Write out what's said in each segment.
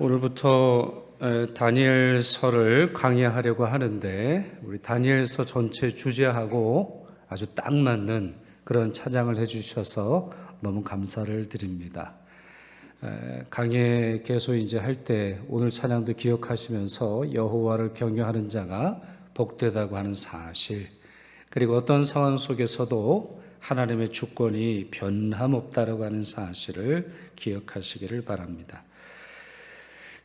오늘부터 다니엘서를 강의하려고 하는데 우리 다니엘서 전체 주제하고 아주 딱 맞는 그런 찬양을 해주셔서 너무 감사를 드립니다. 강의 계속 이제 할 때 오늘 찬양도 기억하시면서 여호와를 경외하는 자가 복되다고 하는 사실, 그리고 어떤 상황 속에서도 하나님의 주권이 변함없다라고 하는 사실을 기억하시기를 바랍니다.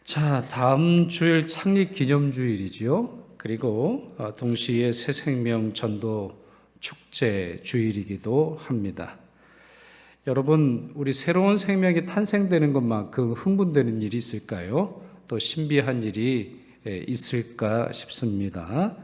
자, 다음 주일 창립 기념주일이지요. 그리고 동시에 새생명 전도 축제 주일이기도 합니다. 여러분, 우리 새로운 생명이 탄생되는 것만큼 흥분되는 일이 있을까요? 또 신비한 일이 있을까 싶습니다.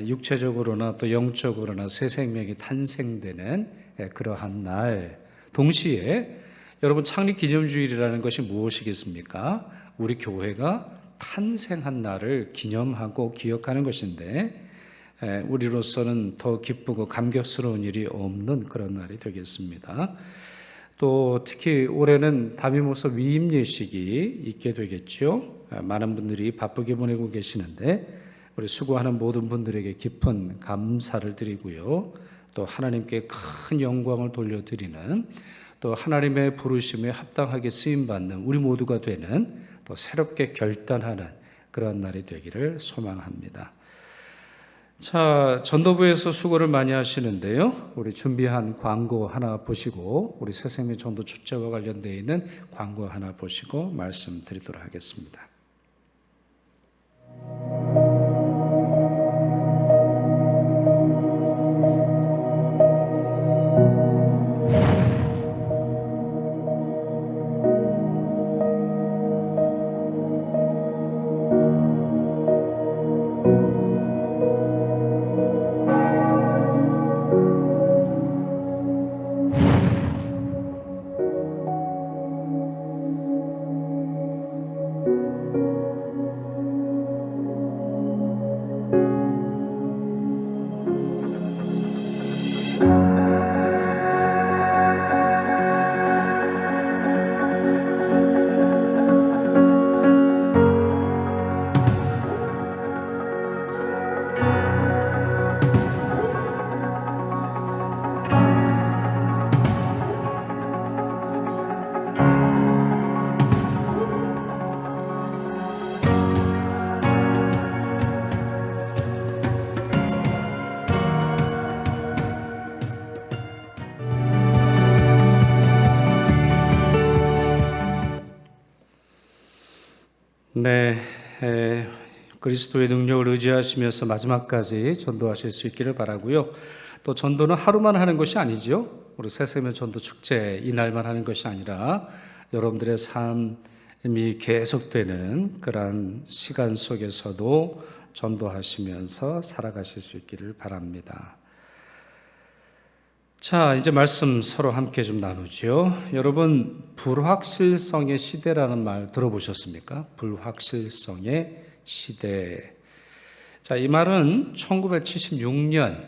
육체적으로나 또 영적으로나 새 생명이 탄생되는 그러한 날, 동시에 여러분, 창립 기념주일이라는 것이 무엇이겠습니까? 우리 교회가 탄생한 날을 기념하고 기억하는 것인데, 우리로서는 더 기쁘고 감격스러운 일이 없는 그런 날이 되겠습니다. 또 특히 올해는 담임목사 위임 예식이 있게 되겠죠. 많은 분들이 바쁘게 보내고 계시는데 우리 수고하는 모든 분들에게 깊은 감사를 드리고요. 또 하나님께 큰 영광을 돌려드리는, 또 하나님의 부르심에 합당하게 쓰임받는 우리 모두가 되는, 또 새롭게 결단하는 그런 날이 되기를 소망합니다. 자, 전도부에서 수고를 많이 하시는데요. 우리 준비한 광고 하나 보시고, 우리 새생명 전도 축제와 관련되어 있는 광고 하나 보시고 말씀드리도록 하겠습니다. 네, 그리스도의 능력을 의지하시면서 마지막까지 전도하실 수 있기를 바라고요. 또 전도는 하루만 하는 것이 아니죠. 우리 새생명 전도 축제 이날만 하는 것이 아니라 여러분들의 삶이 계속되는 그러한 시간 속에서도 전도하시면서 살아가실 수 있기를 바랍니다. 자, 이제 말씀 서로 함께 좀 나누죠. 여러분, 불확실성의 시대라는 말 들어보셨습니까? 불확실성의 시대. 자, 이 말은 1976년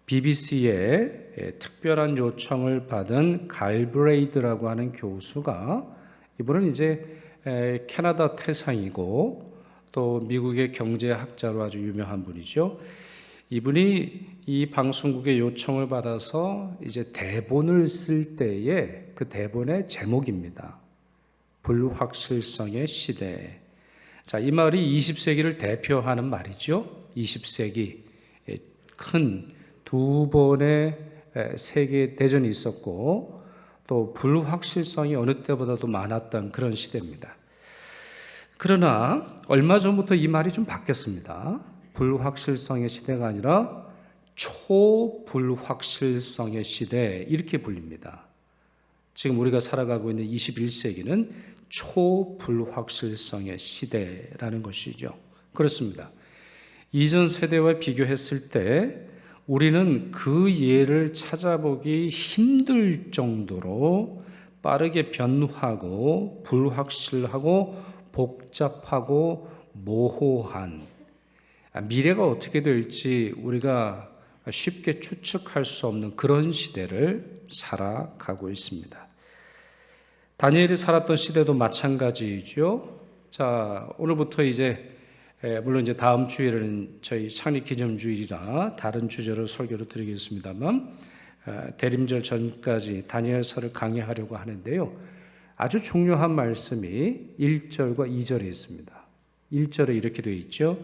BBC에 특별한 요청을 받은 갈브레이드라고 하는 교수가, 이분은 이제 캐나다 태상이고 또 미국의 경제학자로 아주 유명한 분이죠. 이분이 이 방송국의 요청을 받아서 이제 대본을 쓸 때에 그 대본의 제목입니다. 불확실성의 시대. 자, 이 말이 20세기를 대표하는 말이죠. 20세기 큰 두 번의 세계 대전이 있었고 또 불확실성이 어느 때보다도 많았던 그런 시대입니다. 그러나 얼마 전부터 이 말이 좀 바뀌었습니다. 불확실성의 시대가 아니라 초불확실성의 시대, 이렇게 불립니다. 지금 우리가 살아가고 있는 21세기는 초불확실성의 시대라는 것이죠. 그렇습니다. 이전 세대와 비교했을 때 우리는 그 예를 찾아보기 힘들 정도로 빠르게 변화하고 불확실하고 복잡하고 모호한, 미래가 어떻게 될지 우리가 쉽게 추측할 수 없는 그런 시대를 살아가고 있습니다. 다니엘이 살았던 시대도 마찬가지죠. 자, 오늘부터 물론 다음 주일은 저희 창립 기념주일이라 다른 주제로 설교를 드리겠습니다만, 대림절 전까지 다니엘서를 강의하려고 하는데요. 아주 중요한 말씀이 1절과 2절에 있습니다. 1절에 이렇게 되어 있죠.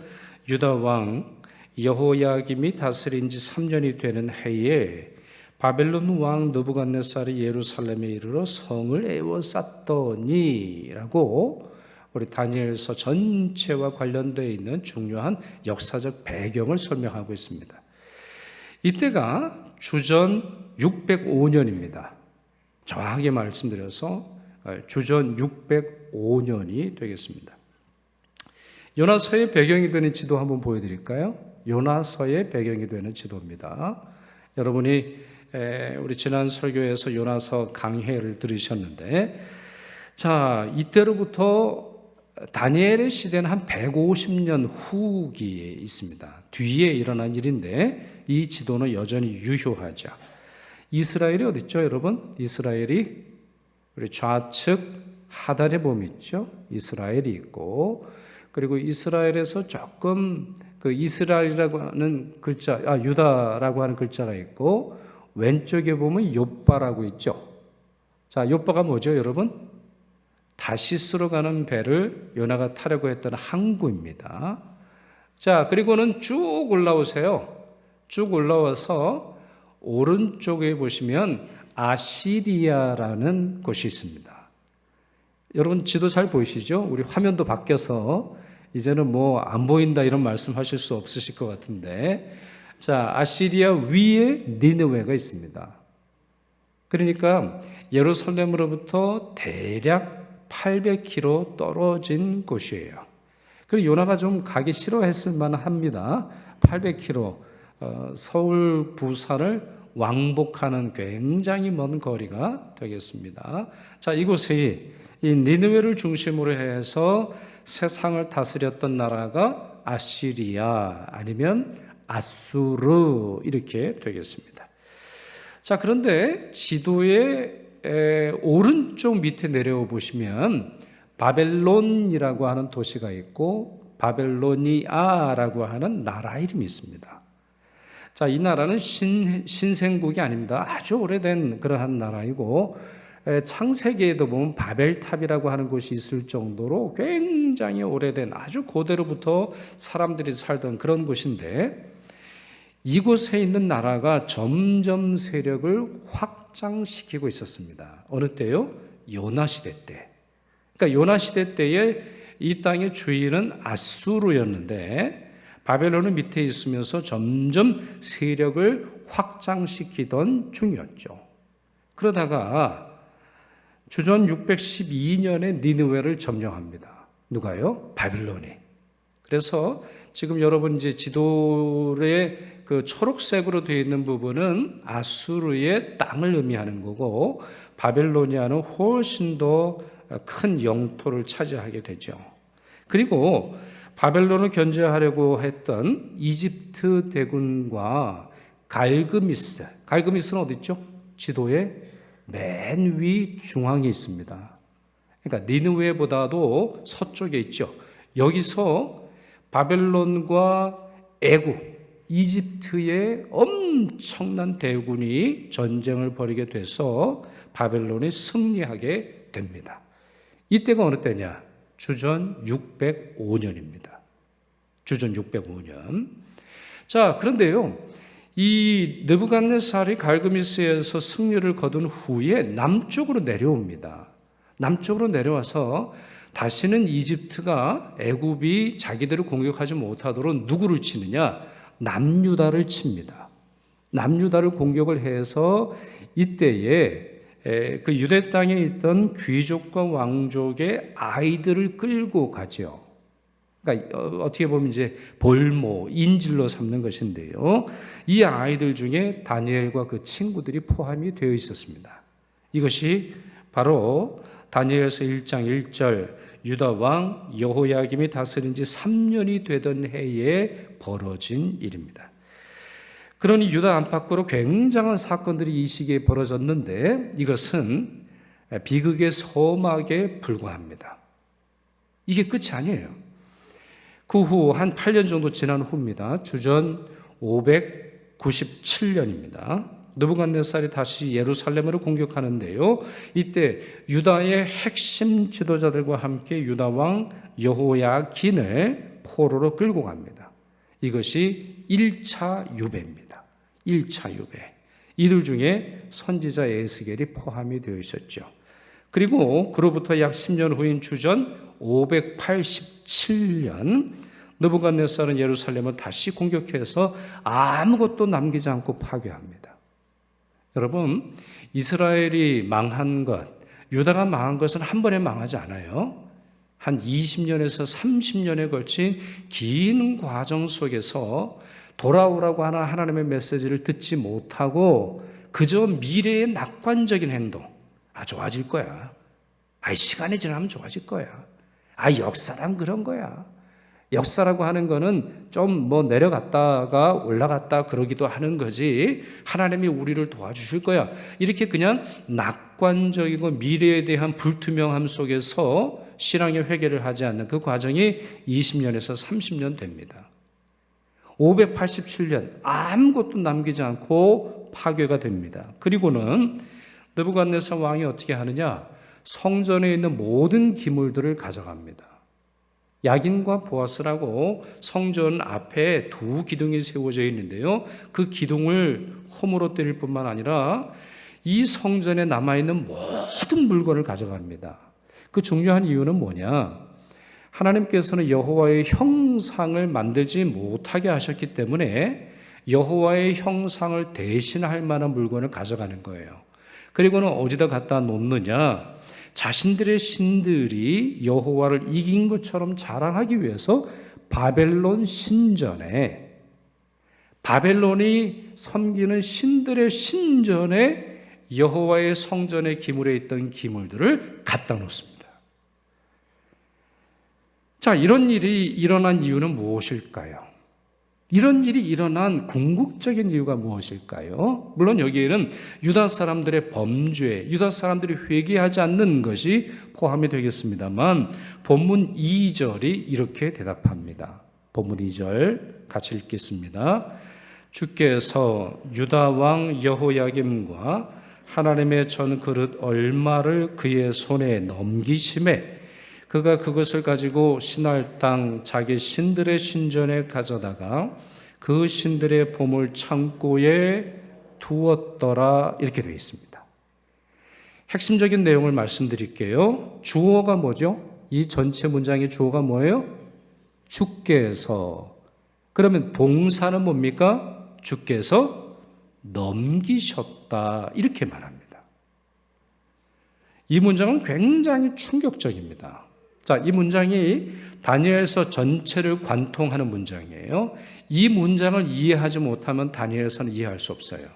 유다 왕 여호야김이 다스린 지 3년이 되는 해에 바벨론 왕 느부갓네살이 예루살렘에 이르러 성을 에워쌌더니 라고 우리 다니엘서 전체와 관련되어 있는 중요한 역사적 배경을 설명하고 있습니다. 이때가 주전 605년입니다. 정확하게 말씀드려서 주전 605년이 되겠습니다. 요나서의 배경이 되는 지도 한번 보여드릴까요? 요나서의 배경이 되는 지도입니다. 여러분이 우리 지난 설교에서 요나서 강해를 들으셨는데, 자, 이때로부터 다니엘의 시대는 한 150년 후기에 있습니다. 뒤에 일어난 일인데 이 지도는 여전히 유효하죠. 이스라엘이 어디 있죠, 여러분? 이스라엘이 우리 좌측 하단에 보면 있죠. 이스라엘이 있고, 그리고 이스라엘에서 조금 그 이스라엘이라고 하는 글자, 유다라고 하는 글자가 있고, 왼쪽에 보면 욥바라고 있죠. 자, 욥바가 뭐죠, 여러분? 다시스로 가는 배를 요나가 타려고 했던 항구입니다. 자, 그리고는 쭉 올라오세요. 쭉 올라와서 오른쪽에 보시면 아시리아라는 곳이 있습니다. 여러분 지도 잘 보이시죠? 우리 화면도 바뀌어서 이제는 안 보인다 이런 말씀 하실 수 없으실 것 같은데, 자, 아시리아 위에 니느웨가 있습니다. 그러니까 예루살렘으로부터 대략 800km 떨어진 곳이에요. 그리고 요나가 좀 가기 싫어했을 만합니다. 800km, 서울, 부산을 왕복하는 굉장히 먼 거리가 되겠습니다. 자, 이곳에 이 니느웨를 중심으로 해서 세상을 다스렸던 나라가 아시리아 아니면 아수르 이렇게 되겠습니다. 자, 그런데 지도의 오른쪽 밑에 내려오 보시면 바벨론이라고 하는 도시가 있고 바벨로니아라고 하는 나라 이름이 있습니다. 자, 이 나라는 신생국이 아닙니다. 아주 오래된 그러한 나라이고, 창세기에도 보면 바벨탑이라고 하는 곳이 있을 정도로 굉장히 오래된 아주 고대로부터 사람들이 살던 그런 곳인데, 이곳에 있는 나라가 점점 세력을 확장시키고 있었습니다. 어느 때요? 요나 시대 때. 그러니까 요나 시대 때에 이 땅의 주인은 아수르였는데 바벨론은 밑에 있으면서 점점 세력을 확장시키던 중이었죠. 그러다가 주전 612년에 니느웨를 점령합니다. 누가요? 바벨론이. 그래서 지금 여러분 지도에 그 초록색으로 되어 있는 부분은 아수르의 땅을 의미하는 거고, 바벨로니아는 훨씬 더 큰 영토를 차지하게 되죠. 그리고 바벨론을 견제하려고 했던 이집트 대군과 갈그미스는 어디 있죠? 지도의 맨 위 중앙에 있습니다. 그러니까 니느웨보다도 서쪽에 있죠. 여기서 바벨론과 애굽, 이집트의 엄청난 대군이 전쟁을 벌이게 돼서 바벨론이 승리하게 됩니다. 이때가 어느 때냐? 주전 605년입니다. 주전 605년. 자, 그런데요, 이 느부갓네살이 갈그미스에서 승리를 거둔 후에 남쪽으로 내려옵니다. 남쪽으로 내려와서 다시는 이집트가 애굽이 자기들을 공격하지 못하도록 누구를 치느냐? 남유다를 칩니다. 남유다를 공격을 해서 이때에 그 유대 땅에 있던 귀족과 왕족의 아이들을 끌고 가죠. 그러니까 어떻게 보면 볼모, 인질로 삼는 것인데요. 이 아이들 중에 다니엘과 그 친구들이 포함이 되어 있었습니다. 이것이 바로 다니엘서 1장 1절 유다 왕 여호야김이 다스린 지 3년이 되던 해에 벌어진 일입니다. 그러니 유다 안팎으로 굉장한 사건들이 이 시기에 벌어졌는데, 이것은 비극의 서막에 불과합니다. 이게 끝이 아니에요. 그 후 한 8년 정도 지난 후입니다. 주전 597년입니다. 느부갓네살이 다시 예루살렘으로 공격하는데요. 이때 유다의 핵심 지도자들과 함께 유다 왕 여호야긴을 포로로 끌고 갑니다. 이것이 1차 유배입니다. 1차 유배. 이들 중에 선지자 에스겔이 포함이 되어 있었죠. 그리고 그로부터 약 10년 후인 주전 587년 느부갓네살은 예루살렘을 다시 공격해서 아무것도 남기지 않고 파괴합니다. 여러분, 이스라엘이 망한 것, 유다가 망한 것은 한 번에 망하지 않아요. 한 20년에서 30년에 걸친 긴 과정 속에서 돌아오라고 하는 하나님의 메시지를 듣지 못하고 그저 미래의 낙관적인 행동, 좋아질 거야. 시간이 지나면 좋아질 거야. 역사란 그런 거야. 역사라고 하는 거는 좀 내려갔다가 올라갔다 그러기도 하는 거지, 하나님이 우리를 도와주실 거야. 이렇게 그냥 낙관적이고 미래에 대한 불투명함 속에서 신앙의 회개를 하지 않는 그 과정이 20년에서 30년 됩니다. 587년 아무것도 남기지 않고 파괴가 됩니다. 그리고는 느부갓네살 왕이 어떻게 하느냐? 성전에 있는 모든 기물들을 가져갑니다. 야긴과 보아스라고 성전 앞에 두 기둥이 세워져 있는데요. 그 기둥을 홈으로 때릴 뿐만 아니라 이 성전에 남아있는 모든 물건을 가져갑니다. 그 중요한 이유는 뭐냐? 하나님께서는 여호와의 형상을 만들지 못하게 하셨기 때문에 여호와의 형상을 대신할 만한 물건을 가져가는 거예요. 그리고는 어디다 갖다 놓느냐? 자신들의 신들이 여호와를 이긴 것처럼 자랑하기 위해서 바벨론 신전에, 바벨론이 섬기는 신들의 신전에 여호와의 성전의 기물에 있던 기물들을 갖다 놓습니다. 자, 이런 일이 일어난 이유는 무엇일까요? 이런 일이 일어난 궁극적인 이유가 무엇일까요? 물론 여기에는 유다 사람들의 범죄, 유다 사람들이 회개하지 않는 것이 포함이 되겠습니다만 본문 2절이 이렇게 대답합니다. 본문 2절 같이 읽겠습니다. 주께서 유다 왕 여호야김과 하나님의 전 그릇 얼마를 그의 손에 넘기심에 그가 그것을 가지고 신할 땅 자기 신들의 신전에 가져다가 그 신들의 보물 창고에 두었더라, 이렇게 되어 있습니다. 핵심적인 내용을 말씀드릴게요. 주어가 뭐죠? 이 전체 문장의 주어가 뭐예요? 주께서. 그러면 동사는 뭡니까? 주께서 넘기셨다, 이렇게 말합니다. 이 문장은 굉장히 충격적입니다. 자, 이 문장이 다니엘서 전체를 관통하는 문장이에요. 이 문장을 이해하지 못하면 다니엘서는 이해할 수 없어요.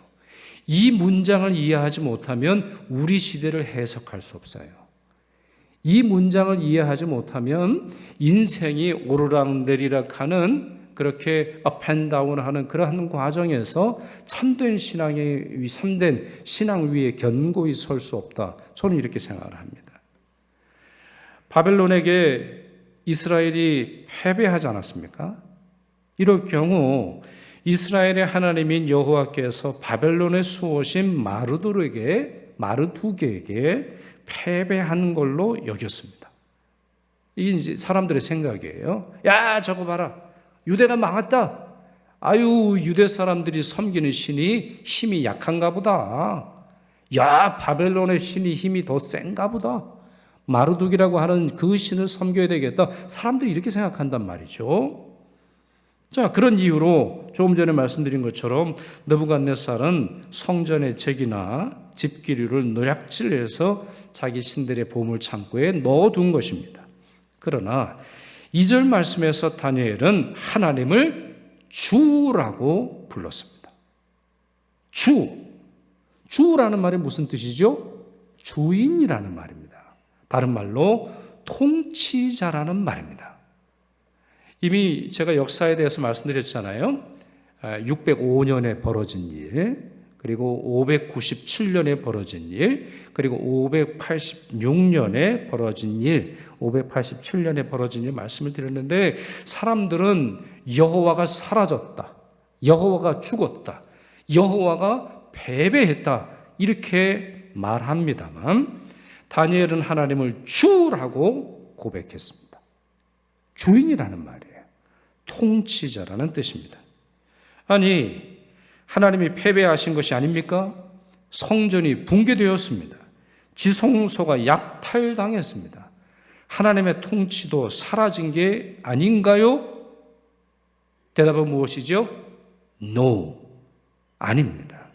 이 문장을 이해하지 못하면 우리 시대를 해석할 수 없어요. 이 문장을 이해하지 못하면 인생이 오르락내리락 하는, 그렇게 업앤다운 하는 그러한 과정에서 참된 신앙 위에 견고히 설 수 없다. 저는 이렇게 생각을 합니다. 바벨론에게 이스라엘이 패배하지 않았습니까? 이럴 경우 이스라엘의 하나님인 여호와께서 바벨론의 수호신 마르두게에게 패배한 걸로 여겼습니다. 이게 이제 사람들의 생각이에요. 야, 저거 봐라. 유대가 망했다. 유대 사람들이 섬기는 신이 힘이 약한가 보다. 야, 바벨론의 신이 힘이 더 센가 보다. 마르둑이라고 하는 그 신을 섬겨야 되겠다. 사람들이 이렇게 생각한단 말이죠. 자, 그런 이유로 조금 전에 말씀드린 것처럼 느부갓네살은 성전의 잭이나 집기류를 노략질해서 자기 신들의 보물 창고에 넣어둔 것입니다. 그러나 2절 말씀에서 다니엘은 하나님을 주라고 불렀습니다. 주라는 말이 무슨 뜻이죠? 주인이라는 말입니다. 다른 말로 통치자라는 말입니다. 이미 제가 역사에 대해서 말씀드렸잖아요. 605년에 벌어진 일, 그리고 597년에 벌어진 일, 그리고 586년에 벌어진 일, 587년에 벌어진 일 말씀을 드렸는데, 사람들은 여호와가 사라졌다, 여호와가 죽었다, 여호와가 패배했다 이렇게 말합니다만, 다니엘은 하나님을 주라고 고백했습니다. 주인이라는 말이에요. 통치자라는 뜻입니다. 아니, 하나님이 패배하신 것이 아닙니까? 성전이 붕괴되었습니다. 지성소가 약탈당했습니다. 하나님의 통치도 사라진 게 아닌가요? 대답은 무엇이죠? No, 아닙니다.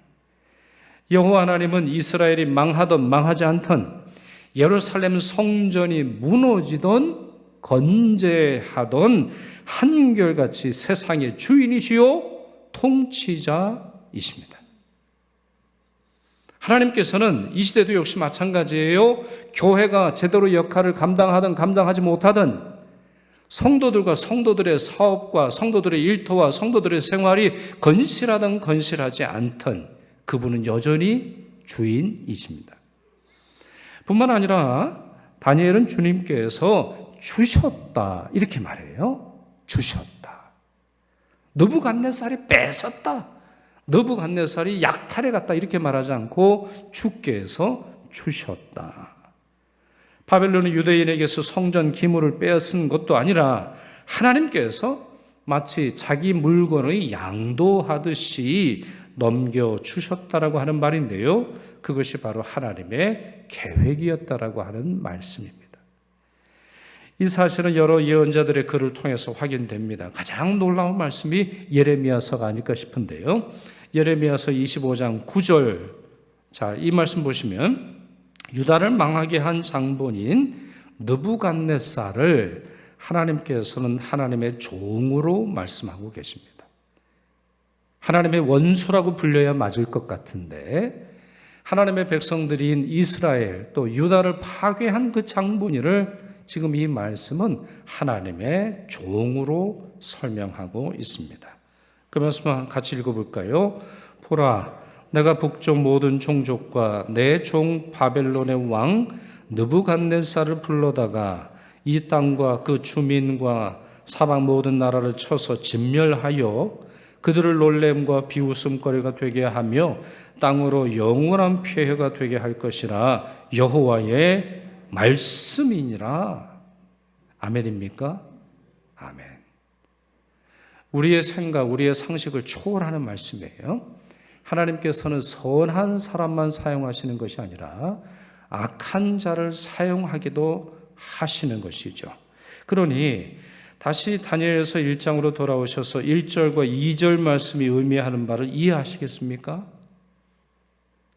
여호와 하나님은 이스라엘이 망하든 망하지 않든, 예루살렘 성전이 무너지던 건재하던 한결같이 세상의 주인이시요 통치자이십니다. 하나님께서는 이 시대도 역시 마찬가지예요. 교회가 제대로 역할을 감당하든 감당하지 못하든, 성도들과 성도들의 사업과 성도들의 일터와 성도들의 생활이 건실하든 건실하지 않든 그분은 여전히 주인이십니다. 뿐만 아니라 다니엘은 주님께서 주셨다 이렇게 말해요. 주셨다. 느부갓네살이 뺏었다, 느부갓네살이 약탈해 갔다 이렇게 말하지 않고 주께서 주셨다. 바벨론은 유대인에게서 성전 기물을 빼앗은 것도 아니라 하나님께서 마치 자기 물건의 양도하듯이 넘겨주셨다라고 하는 말인데요, 그것이 바로 하나님의 계획이었다라고 하는 말씀입니다. 이 사실은 여러 예언자들의 글을 통해서 확인됩니다. 가장 놀라운 말씀이 예레미야서가 아닐까 싶은데요, 예레미야서 25장 9절, 자, 이 말씀 보시면 유다를 망하게 한 장본인 느부갓네살을 하나님께서는 하나님의 종으로 말씀하고 계십니다. 하나님의 원수라고 불려야 맞을 것 같은데, 하나님의 백성들인 이스라엘 또 유다를 파괴한 그 장본인을 지금 이 말씀은 하나님의 종으로 설명하고 있습니다. 그 말씀 같이 읽어볼까요? 보라, 내가 북쪽 모든 종족과 내 종 바벨론의 왕 느부갓네살을 불러다가 이 땅과 그 주민과 사방 모든 나라를 쳐서 진멸하여 그들을 놀램과 비웃음거리가 되게 하며 땅으로 영원한 폐허가 되게 할 것이라 여호와의 말씀이니라. 아멘입니까? 아멘. 우리의 생각, 우리의 상식을 초월하는 말씀이에요. 하나님께서는 선한 사람만 사용하시는 것이 아니라 악한 자를 사용하기도 하시는 것이죠. 그러니 다시 다니엘서 1장으로 돌아오셔서 1절과 2절 말씀이 의미하는 바를 이해하시겠습니까?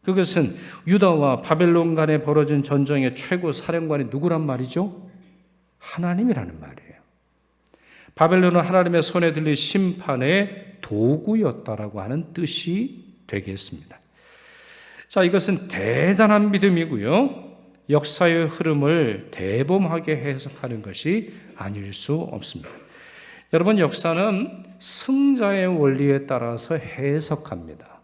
그것은 유다와 바벨론 간에 벌어진 전쟁의 최고 사령관이 누구란 말이죠? 하나님이라는 말이에요. 바벨론은 하나님의 손에 들린 심판의 도구였다라고 하는 뜻이 되겠습니다. 자, 이것은 대단한 믿음이고요, 역사의 흐름을 대범하게 해석하는 것이 아닐 수 없습니다. 여러분, 역사는 승자의 원리에 따라서 해석합니다.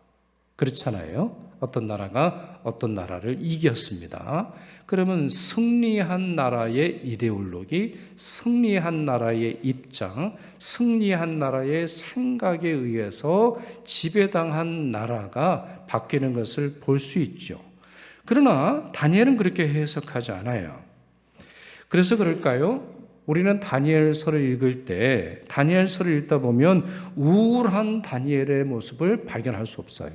그렇잖아요. 어떤 나라가 어떤 나라를 이겼습니다. 그러면 승리한 나라의 이데올로기, 승리한 나라의 입장, 승리한 나라의 생각에 의해서 지배당한 나라가 바뀌는 것을 볼 수 있죠. 그러나 다니엘은 그렇게 해석하지 않아요. 그래서 그럴까요? 우리는 다니엘서를 읽을 때, 다니엘서를 읽다 보면 우울한 다니엘의 모습을 발견할 수 없어요.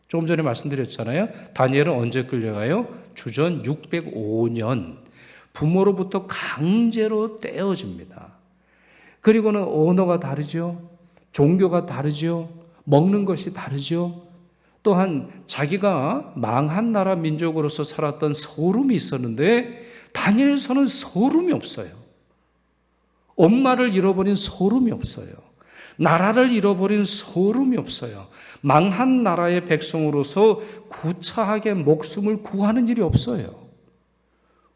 조금 전에 말씀드렸잖아요. 다니엘은 언제 끌려가요? 주전 605년 부모로부터 강제로 떼어집니다. 그리고는 언어가 다르죠. 종교가 다르죠. 먹는 것이 다르죠. 또한 자기가 망한 나라 민족으로서 살았던 서름이 있었는데 다니엘서는 서름이 없어요. 엄마를 잃어버린 서름이 없어요. 나라를 잃어버린 서름이 없어요. 망한 나라의 백성으로서 구차하게 목숨을 구하는 일이 없어요.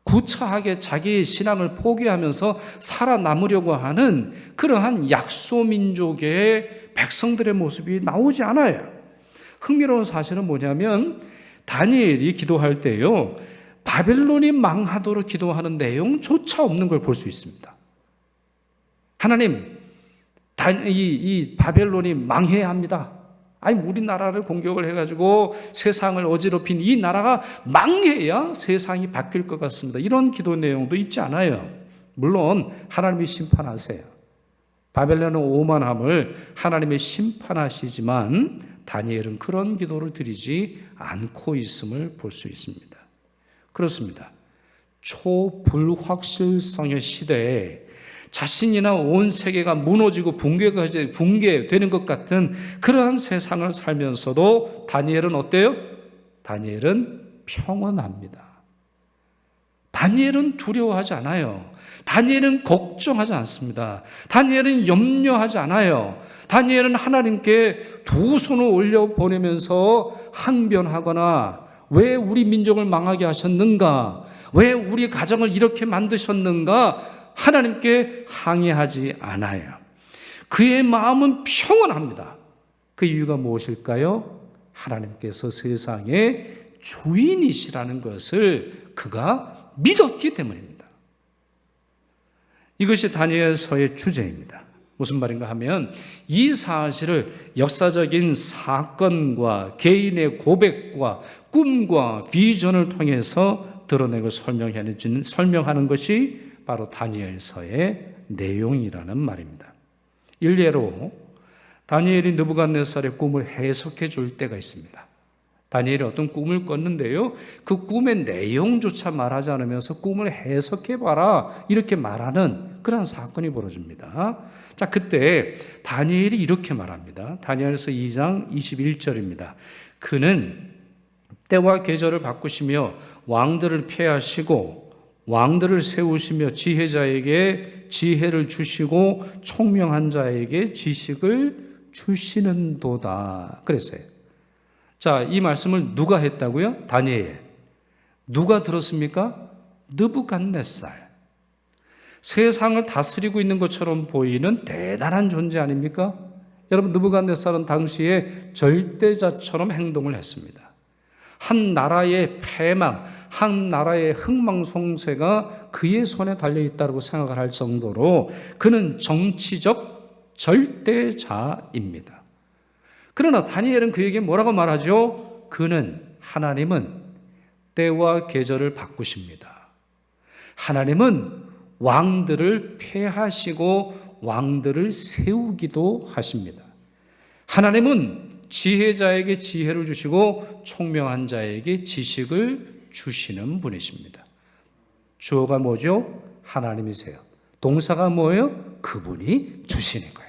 구차하게 자기의 신앙을 포기하면서 살아남으려고 하는 그러한 약소민족의 백성들의 모습이 나오지 않아요. 흥미로운 사실은 뭐냐면 다니엘이 기도할 때요, 바벨론이 망하도록 기도하는 내용조차 없는 걸 볼 수 있습니다. 하나님, 이 바벨론이 망해야 합니다. 아니, 우리나라를 공격을 해가지고 세상을 어지럽힌 이 나라가 망해야 세상이 바뀔 것 같습니다. 이런 기도 내용도 있지 않아요. 물론 하나님이 심판하세요. 바벨론의 오만함을 하나님이 심판하시지만 다니엘은 그런 기도를 드리지 않고 있음을 볼 수 있습니다. 그렇습니다. 초불확실성의 시대에 자신이나 온 세계가 무너지고 붕괴되는 것 같은 그러한 세상을 살면서도 다니엘은 어때요? 다니엘은 평온합니다. 다니엘은 두려워하지 않아요. 다니엘은 걱정하지 않습니다. 다니엘은 염려하지 않아요. 다니엘은 하나님께 두 손을 올려 보내면서 항변하거나 왜 우리 민족을 망하게 하셨는가? 왜 우리 가정을 이렇게 만드셨는가? 하나님께 항의하지 않아요. 그의 마음은 평온합니다. 그 이유가 무엇일까요? 하나님께서 세상의 주인이시라는 것을 그가 믿었기 때문입니다. 이것이 다니엘서의 주제입니다. 무슨 말인가 하면 이 사실을 역사적인 사건과 개인의 고백과 꿈과 비전을 통해서 드러내고 설명하는 것이 바로 다니엘서의 내용이라는 말입니다. 일례로 다니엘이 느부갓네살의 꿈을 해석해 줄 때가 있습니다. 다니엘이 어떤 꿈을 꿨는데요, 그 꿈의 내용조차 말하지 않으면서 꿈을 해석해 봐라 이렇게 말하는 그런 사건이 벌어집니다. 자, 그때 다니엘이 이렇게 말합니다. 다니엘서 2장 21절입니다. 그는 때와 계절을 바꾸시며 왕들을 폐하시고 왕들을 세우시며 지혜자에게 지혜를 주시고 총명한 자에게 지식을 주시는도다 그랬어요. 자, 이 말씀을 누가 했다고요? 다니엘. 누가 들었습니까? 느부갓네살. 세상을 다스리고 있는 것처럼 보이는 대단한 존재 아닙니까? 여러분, 느부갓네살은 당시에 절대자처럼 행동을 했습니다. 한 나라의 패망, 한 나라의 흥망성쇠가 그의 손에 달려있다고 생각을 할 정도로 그는 정치적 절대자입니다. 그러나 다니엘은 그에게 뭐라고 말하죠? 하나님은 때와 계절을 바꾸십니다. 하나님은 왕들을 폐하시고 왕들을 세우기도 하십니다. 하나님은 지혜자에게 지혜를 주시고 총명한 자에게 지식을 주시는 분이십니다. 주어가 뭐죠? 하나님이세요. 동사가 뭐예요? 그분이 주시는 거예요.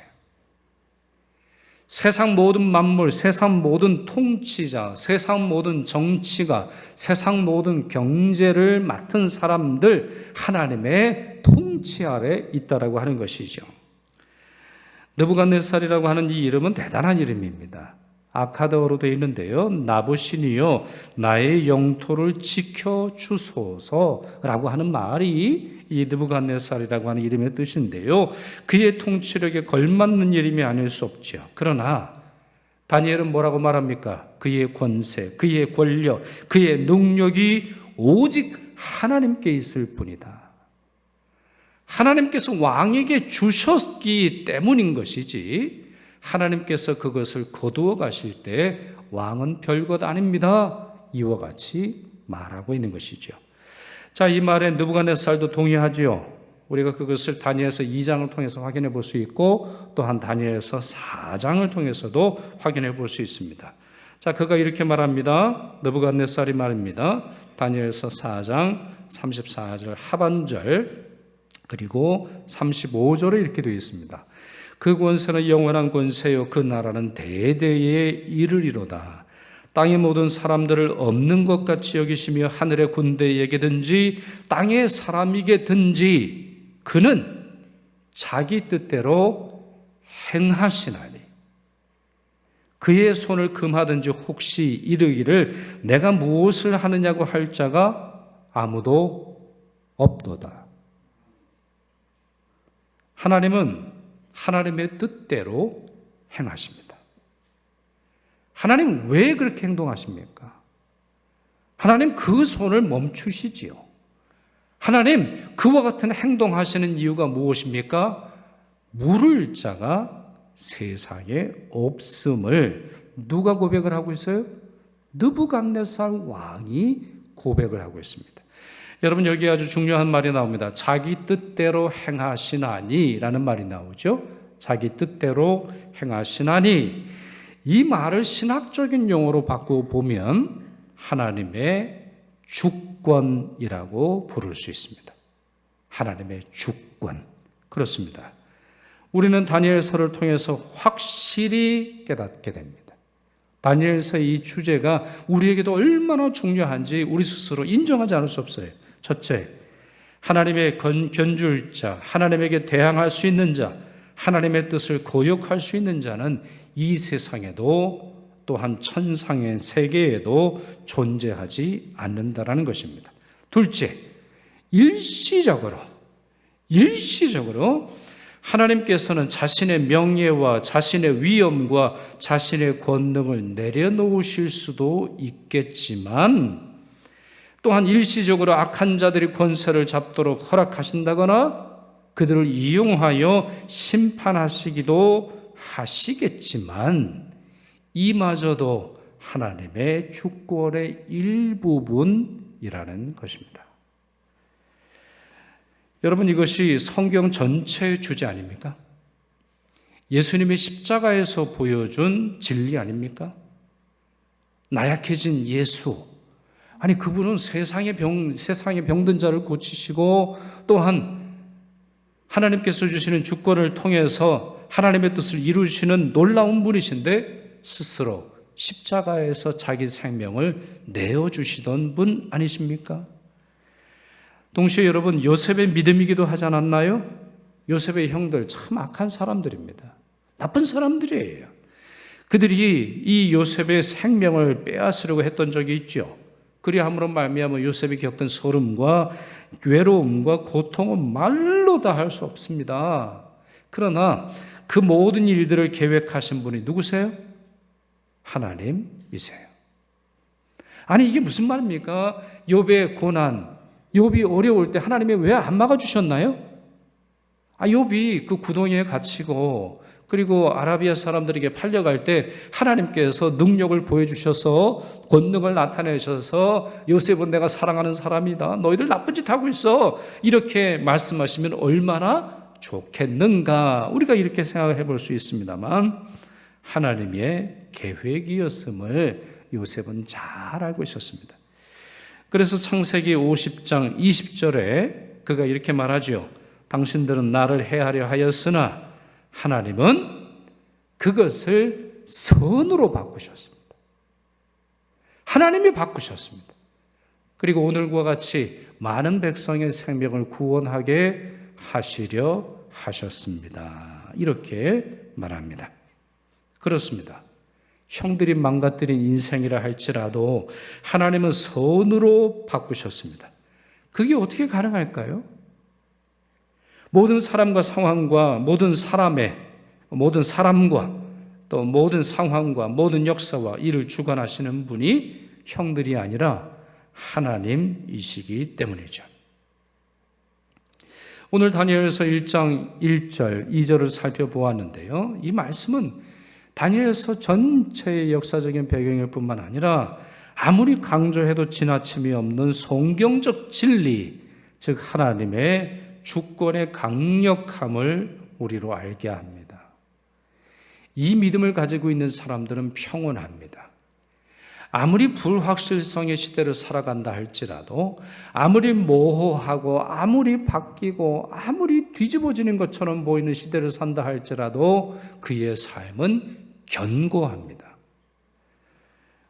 세상 모든 만물, 세상 모든 통치자, 세상 모든 정치가, 세상 모든 경제를 맡은 사람들 하나님의 통치 아래 있다라고 하는 것이죠. 느부갓네살이라고 하는 이 이름은 대단한 이름입니다. 아카드어로 되어 있는데요, 나부신이요 나의 영토를 지켜주소서라고 하는 말이 이 느부갓네살이라고 하는 이름의 뜻인데요, 그의 통치력에 걸맞는 이름이 아닐 수 없죠. 그러나 다니엘은 뭐라고 말합니까? 그의 권세, 그의 권력, 그의 능력이 오직 하나님께 있을 뿐이다. 하나님께서 왕에게 주셨기 때문인 것이지 하나님께서 그것을 거두어 가실 때 왕은 별것 아닙니다. 이와 같이 말하고 있는 것이죠. 자, 이 말에 느부갓네살도 동의하지요. 우리가 그것을 다니엘서 2장을 통해서 확인해 볼 수 있고 또한 다니엘서 4장을 통해서도 확인해 볼 수 있습니다. 자, 그가 이렇게 말합니다. 느부갓네살이 말입니다. 다니엘서 4장 34절 하반절 그리고 35절에 이렇게 되어 있습니다. 그 권세는 영원한 권세요 그 나라는 대대에 이르리로다. 땅의 모든 사람들을 없는 것 같이 여기시며 하늘의 군대에게든지 땅의 사람에게든지 그는 자기 뜻대로 행하시나니 그의 손을 금하든지 혹시 이르기를 내가 무엇을 하느냐고 할 자가 아무도 없도다. 하나님은 하나님의 뜻대로 행하십니다. 하나님 왜 그렇게 행동하십니까? 하나님 그 손을 멈추시지요. 하나님 그와 같은 행동하시는 이유가 무엇입니까? 물을 자가 세상에 없음을 누가 고백을 하고 있어요? 느부갓네살 왕이 고백을 하고 있습니다. 여러분 여기 아주 중요한 말이 나옵니다. 자기 뜻대로 행하시나니 라는 말이 나오죠. 자기 뜻대로 행하시나니, 이 말을 신학적인 용어로 바꾸어 보면 하나님의 주권이라고 부를 수 있습니다. 하나님의 주권. 그렇습니다. 우리는 다니엘서를 통해서 확실히 깨닫게 됩니다. 다니엘서의 이 주제가 우리에게도 얼마나 중요한지 우리 스스로 인정하지 않을 수 없어요. 첫째, 하나님의 견줄 자, 하나님에게 대항할 수 있는 자, 하나님의 뜻을 거역할 수 있는 자는 이 세상에도 또한 천상의 세계에도 존재하지 않는다라는 것입니다. 둘째, 일시적으로 하나님께서는 자신의 명예와 자신의 위엄과 자신의 권능을 내려놓으실 수도 있겠지만, 또한 일시적으로 악한 자들이 권세를 잡도록 허락하신다거나 그들을 이용하여 심판하시기도 하시겠지만, 이마저도 하나님의 주권의 일부분이라는 것입니다. 여러분, 이것이 성경 전체의 주제 아닙니까? 예수님의 십자가에서 보여준 진리 아닙니까? 나약해진 예수. 아니, 그분은 세상에 병든 자를 고치시고, 또한 하나님께서 주시는 주권을 통해서 하나님의 뜻을 이루시는 놀라운 분이신데, 스스로 십자가에서 자기 생명을 내어주시던 분 아니십니까? 동시에 여러분, 요셉의 믿음이기도 하지 않았나요? 요셉의 형들 참 악한 사람들입니다. 나쁜 사람들이에요. 그들이 이 요셉의 생명을 빼앗으려고 했던 적이 있죠. 그리함으로 말미암아 요셉이 겪은 소름과 외로움과 고통은 말로 다 할 수 없습니다. 그러나 그 모든 일들을 계획하신 분이 누구세요? 하나님이세요. 아니, 이게 무슨 말입니까? 욥의 고난, 욥이 어려울 때 하나님이 왜 안 막아주셨나요? 욥이 그 구덩이에 갇히고 그리고 아라비아 사람들에게 팔려갈 때 하나님께서 능력을 보여주셔서 권능을 나타내셔서 요셉은 내가 사랑하는 사람이다, 너희들 나쁜 짓 하고 있어, 이렇게 말씀하시면 얼마나 좋겠는가, 우리가 이렇게 생각을 해볼 수 있습니다만, 하나님의 계획이었음을 요셉은 잘 알고 있었습니다. 그래서 창세기 50장 20절에 그가 이렇게 말하죠. 당신들은 나를 해하려 하였으나 하나님은 그것을 선으로 바꾸셨습니다. 하나님이 바꾸셨습니다. 그리고 오늘과 같이 많은 백성의 생명을 구원하게 하시려 하셨습니다. 이렇게 말합니다. 그렇습니다. 형들이 망가뜨린 인생이라 할지라도 하나님은 선으로 바꾸셨습니다. 그게 어떻게 가능할까요? 모든 사람과 상황과 모든 사람과 또 모든 상황과 모든 역사와 이를 주관하시는 분이 형들이 아니라 하나님이시기 때문이죠. 오늘 다니엘서 1장 1절, 2절을 살펴보았는데요. 이 말씀은 다니엘서 전체의 역사적인 배경일 뿐만 아니라 아무리 강조해도 지나침이 없는 성경적 진리, 즉 하나님의 주권의 강력함을 우리로 알게 합니다. 이 믿음을 가지고 있는 사람들은 평온합니다. 아무리 불확실성의 시대를 살아간다 할지라도, 아무리 모호하고 아무리 바뀌고 아무리 뒤집어지는 것처럼 보이는 시대를 산다 할지라도 그의 삶은 견고합니다.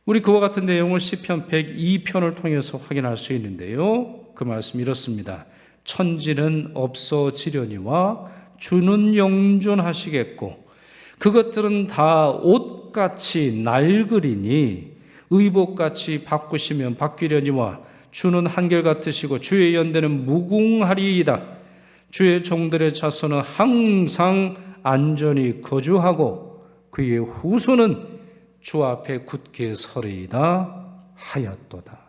우리 그와 같은 내용을 시편 102편을 통해서 확인할 수 있는데요. 그 말씀 이렇습니다. 천지는 없어지려니와 주는 영존하시겠고 그것들은 다 옷같이 낡으리니 의복같이 바꾸시면 바뀌려니와 주는 한결같으시고 주의 연대는 무궁하리이다. 주의 종들의 자손은 항상 안전히 거주하고 그의 후손은 주 앞에 굳게 서리이다 하였도다.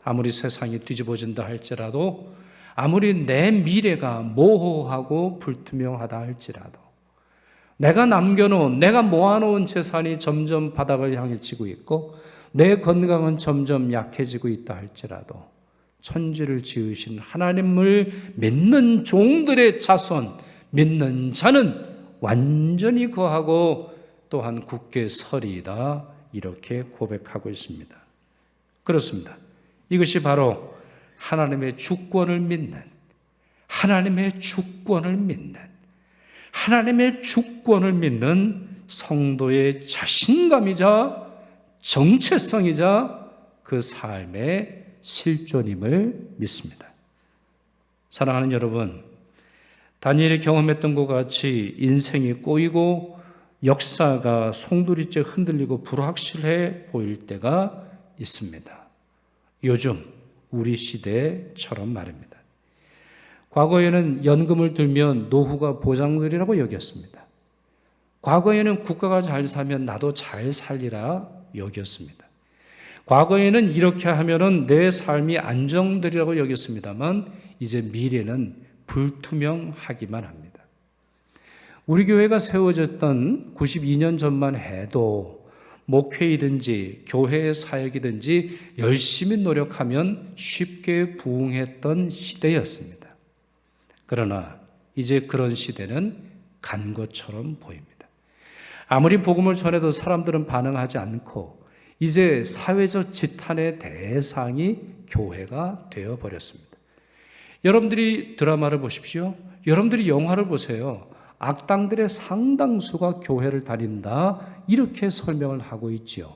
아무리 세상이 뒤집어진다 할지라도, 아무리 내 미래가 모호하고 불투명하다 할지라도, 내가 남겨놓은, 내가 모아놓은 재산이 점점 바닥을 향해 치고 있고 내 건강은 점점 약해지고 있다 할지라도, 천지를 지으신 하나님을 믿는 종들의 자손, 믿는 자는 완전히 거하고 또한 굳게 서리이다, 이렇게 고백하고 있습니다. 그렇습니다. 이것이 바로 하나님의 주권을 믿는, 하나님의 주권을 믿는, 하나님의 주권을 믿는 성도의 자신감이자 정체성이자 그 삶의 실존임을 믿습니다. 사랑하는 여러분, 다니엘이 경험했던 것 같이 인생이 꼬이고 역사가 송두리째 흔들리고 불확실해 보일 때가 있습니다. 요즘 우리 시대처럼 말입니다. 과거에는 연금을 들면 노후가 보장들이라고 여겼습니다. 과거에는 국가가 잘 살면 나도 잘 살리라 여겼습니다. 과거에는 이렇게 하면은 내 삶이 안정되리라고 여겼습니다만, 이제 미래는 불투명하기만 합니다. 우리 교회가 세워졌던 92년 전만 해도 목회이든지 교회 사역이든지 열심히 노력하면 쉽게 부흥했던 시대였습니다. 그러나 이제 그런 시대는 간 것처럼 보입니다. 아무리 복음을 전해도 사람들은 반응하지 않고 이제 사회적 지탄의 대상이 교회가 되어버렸습니다. 여러분들이 드라마를 보십시오. 여러분들이 영화를 보세요. 악당들의 상당수가 교회를 다닌다, 이렇게 설명을 하고 있지요.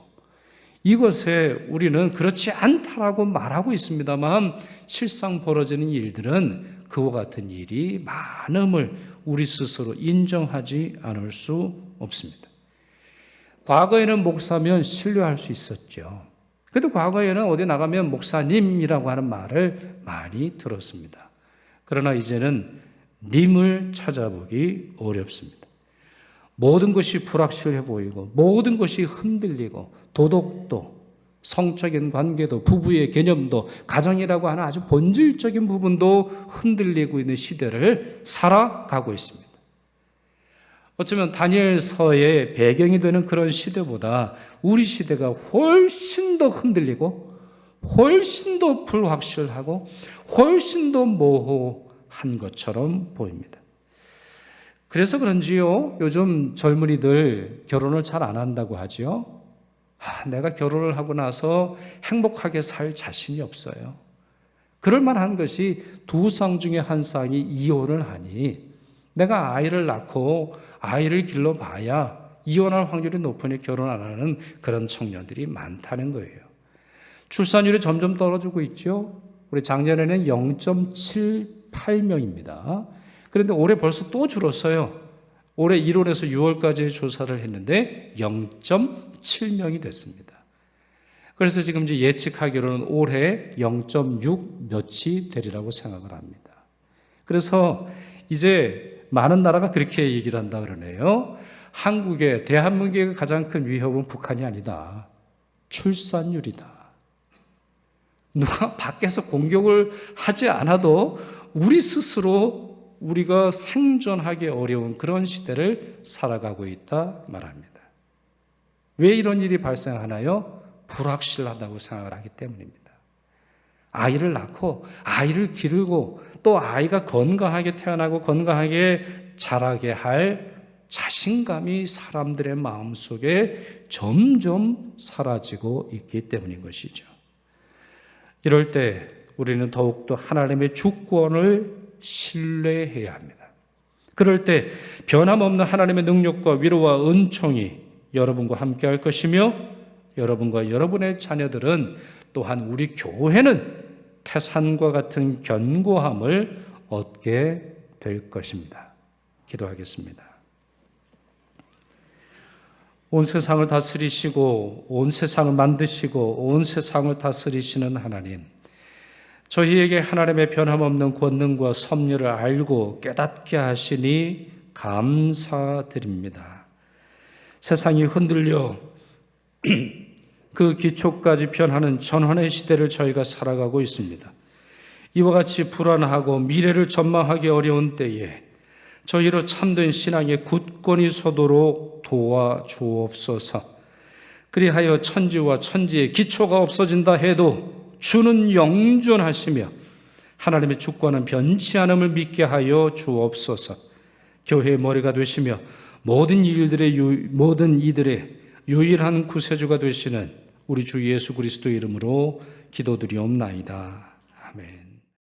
이것에 우리는 그렇지 않다라고 말하고 있습니다만, 실상 벌어지는 일들은 그와 같은 일이 많음을 우리 스스로 인정하지 않을 수 없습니다. 과거에는 목사면 신뢰할 수 있었죠. 그래도 과거에는 어디 나가면 목사님이라고 하는 말을 많이 들었습니다. 그러나 이제는 님을 찾아보기 어렵습니다. 모든 것이 불확실해 보이고 모든 것이 흔들리고, 도덕도, 성적인 관계도, 부부의 개념도, 가정이라고 하는 아주 본질적인 부분도 흔들리고 있는 시대를 살아가고 있습니다. 어쩌면 다니엘서의 배경이 되는 그런 시대보다 우리 시대가 훨씬 더 흔들리고 훨씬 더 불확실하고 훨씬 더 모호한 것처럼 보입니다. 그래서 그런지요, 요즘 젊은이들 결혼을 잘 안 한다고 하죠. 내가 결혼을 하고 나서 행복하게 살 자신이 없어요. 그럴 만한 것이 두 쌍 중에 한 쌍이 이혼을 하니 내가 아이를 낳고 아이를 길러봐야 이혼할 확률이 높으니 결혼 안 하는 그런 청년들이 많다는 거예요. 출산율이 점점 떨어지고 있죠. 우리 작년에는 0.78명입니다. 그런데 올해 벌써 또 줄었어요. 올해 1월에서 6월까지 조사를 했는데 0.7명이 됐습니다. 그래서 지금 이제 예측하기로는 올해 0.6 몇이 되리라고 생각을 합니다. 그래서 이제 많은 나라가 그렇게 얘기를 한다 그러네요. 대한민국의 가장 큰 위협은 북한이 아니다. 출산율이다. 누가 밖에서 공격을 하지 않아도 우리 스스로 우리가 생존하기 어려운 그런 시대를 살아가고 있다 말합니다. 왜 이런 일이 발생하나요? 불확실하다고 생각을 하기 때문입니다. 아이를 낳고 아이를 기르고 또 아이가 건강하게 태어나고 건강하게 자라게 할 자신감이 사람들의 마음속에 점점 사라지고 있기 때문인 것이죠. 이럴 때 우리는 더욱더 하나님의 주권을 신뢰해야 합니다. 그럴 때 변함없는 하나님의 능력과 위로와 은총이 여러분과 함께 할 것이며, 여러분과 여러분의 자녀들은 또한 우리 교회는 태산과 같은 견고함을 얻게 될 것입니다. 기도하겠습니다. 온 세상을 다스리시고 온 세상을 만드시고 온 세상을 다스리시는 하나님, 저희에게 하나님의 변함없는 권능과 섭리를 알고 깨닫게 하시니 감사드립니다. 세상이 흔들려 그 기초까지 변하는 전환의 시대를 저희가 살아가고 있습니다. 이와 같이 불안하고 미래를 전망하기 어려운 때에 저희로 참된 신앙의 굳건히 서도록 도와주옵소서. 그리하여 천지와 천지의 기초가 없어진다 해도 주는 영존하시며 하나님의 주권은 변치 않음을 믿게 하여 주옵소서. 교회의 머리가 되시며 모든 이들의 유일한 구세주가 되시는 우리 주 예수 그리스도 이름으로 기도드리옵나이다. 아멘.